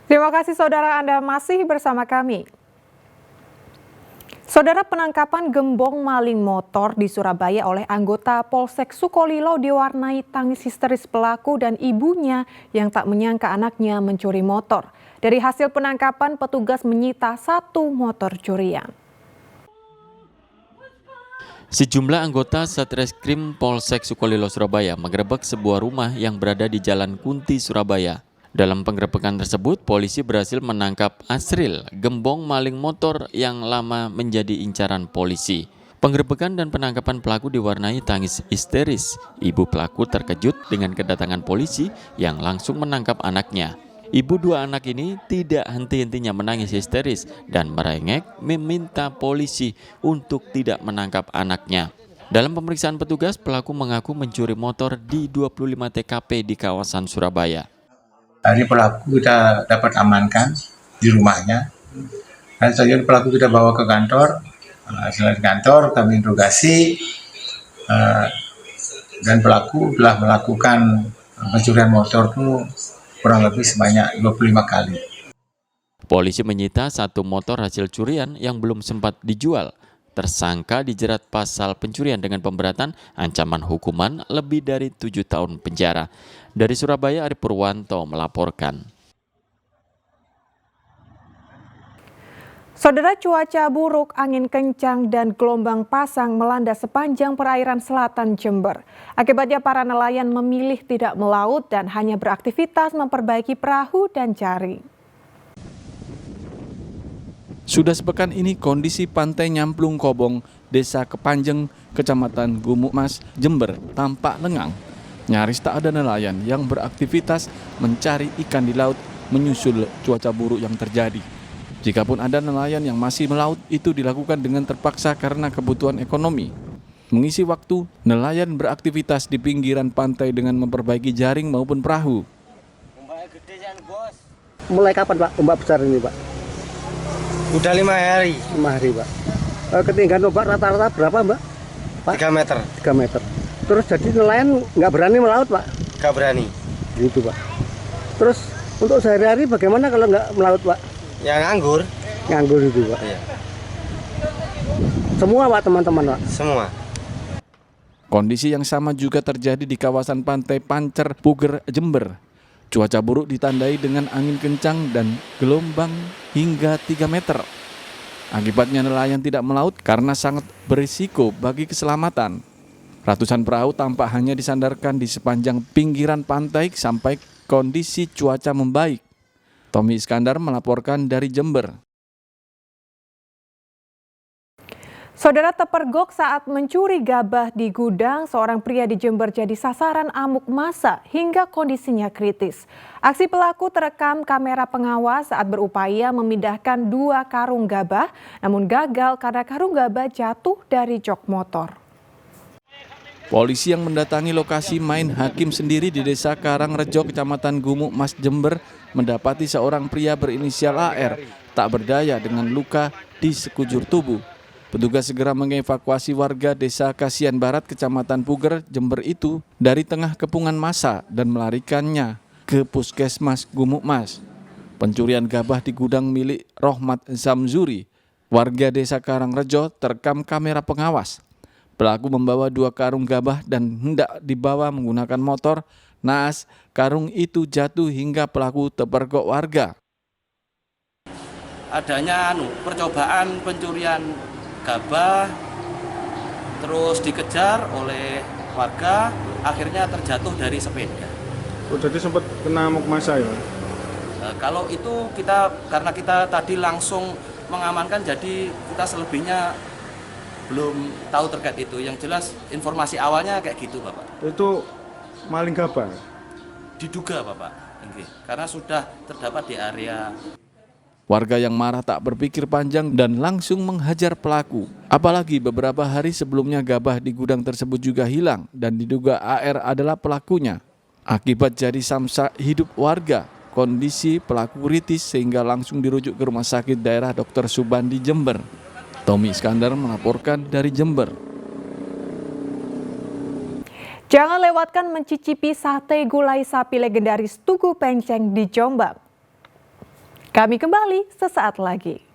Terima kasih saudara, Anda masih bersama kami. Saudara, penangkapan gembong maling motor di Surabaya oleh anggota Polsek Sukolilo diwarnai tangis histeris pelaku dan ibunya yang tak menyangka anaknya mencuri motor. Dari hasil penangkapan, petugas menyita 1 motor curian. Sejumlah anggota Satreskrim Polsek Sukolilo Surabaya menggerebek sebuah rumah yang berada di Jalan Kunti, Surabaya. Dalam penggerebekan tersebut, polisi berhasil menangkap Asril, gembong maling motor yang lama menjadi incaran polisi. Penggerebekan dan penangkapan pelaku diwarnai tangis histeris. Ibu pelaku terkejut dengan kedatangan polisi yang langsung menangkap anaknya. Ibu 2 anak ini tidak henti-hentinya menangis histeris dan merengek meminta polisi untuk tidak menangkap anaknya. Dalam pemeriksaan petugas, pelaku mengaku mencuri motor di 25 TKP di kawasan Surabaya. Hari pelaku kita dapat amankan di rumahnya. Dan selanjutnya pelaku kita bawa ke kantor. Setelah di kantor kami interogasi dan pelaku telah melakukan pencurian motor itu kurang lebih sebanyak 25 kali. Polisi menyita 1 motor hasil curian yang belum sempat dijual. Tersangka dijerat pasal pencurian dengan pemberatan ancaman hukuman lebih dari 7 tahun penjara. Dari Surabaya, Ari Purwanto melaporkan. Saudara, cuaca buruk, angin kencang, dan gelombang pasang melanda sepanjang perairan selatan Jember. Akibatnya para nelayan memilih tidak melaut dan hanya beraktivitas memperbaiki perahu dan jaring. Sudah sepekan ini kondisi pantai Nyamplung Kobong, Desa Kepanjeng, Kecamatan Gumuk Mas, Jember tampak lengang. Nyaris tak ada nelayan yang beraktivitas mencari ikan di laut menyusul cuaca buruk yang terjadi. Jikapun ada nelayan yang masih melaut, itu dilakukan dengan terpaksa karena kebutuhan ekonomi. Mengisi waktu, nelayan beraktivitas di pinggiran pantai dengan memperbaiki jaring maupun perahu. Mulai kapan Pak ombak besar ini Pak? Udah 5 hari. 5 hari Pak. Ketinggian ombak rata-rata berapa Mbak? Pak? 3 meter. 3 meter. Terus jadi nelayan nggak berani melaut Pak? Gak berani. Gitu Pak. Terus untuk sehari-hari bagaimana kalau nggak melaut Pak? Ya nganggur. Nganggur itu Pak? Iya. Semua Pak teman-teman Pak? Semua. Kondisi yang sama juga terjadi di kawasan pantai Pancer, Puger, Jember. Cuaca buruk ditandai dengan angin kencang dan gelombang hingga 3 meter. Akibatnya nelayan tidak melaut karena sangat berisiko bagi keselamatan. Ratusan perahu tampak hanya disandarkan di sepanjang pinggiran pantai sampai kondisi cuaca membaik. Tommy Iskandar melaporkan dari Jember. Saudara, terpergok saat mencuri gabah di gudang, seorang pria di Jember jadi sasaran amuk massa hingga kondisinya kritis. Aksi pelaku terekam kamera pengawas saat berupaya memindahkan 2 karung gabah, namun gagal karena karung gabah jatuh dari jok motor. Polisi yang mendatangi lokasi main hakim sendiri di Desa Karangrejo, Kecamatan Gumuk Mas, Jember, mendapati seorang pria berinisial AR tak berdaya dengan luka di sekujur tubuh. Petugas segera mengevakuasi warga Desa Kasihan Barat, Kecamatan Puger, Jember itu dari tengah kepungan massa dan melarikannya ke Puskesmas Gumuk Mas. Pencurian gabah di gudang milik Rohmat Zamzuri, warga Desa Karangrejo, terekam kamera pengawas. Pelaku membawa 2 karung gabah dan hendak dibawa menggunakan motor. Naas, karung itu jatuh hingga pelaku terpergok warga. Adanya percobaan pencurian gabah, terus dikejar oleh warga, akhirnya terjatuh dari sepeda. Oh, jadi sempat kena amuk massa ya? Kalau itu karena kita tadi langsung mengamankan, jadi kita selebihnya belum tahu terkait itu. Yang jelas informasi awalnya kayak gitu, Bapak. Itu maling gabah? Diduga, Bapak, karena sudah terdapat di area. Warga yang marah tak berpikir panjang dan langsung menghajar pelaku. Apalagi beberapa hari sebelumnya gabah di gudang tersebut juga hilang dan diduga AR adalah pelakunya. Akibat jadi samsa hidup warga, kondisi pelaku kritis sehingga langsung dirujuk ke Rumah Sakit Daerah Dr. Subandi, Jember. Tommy Iskandar melaporkan dari Jember. Jangan lewatkan mencicipi sate gulai sapi legendaris Tugu Penceng di Jombang. Kami kembali sesaat lagi.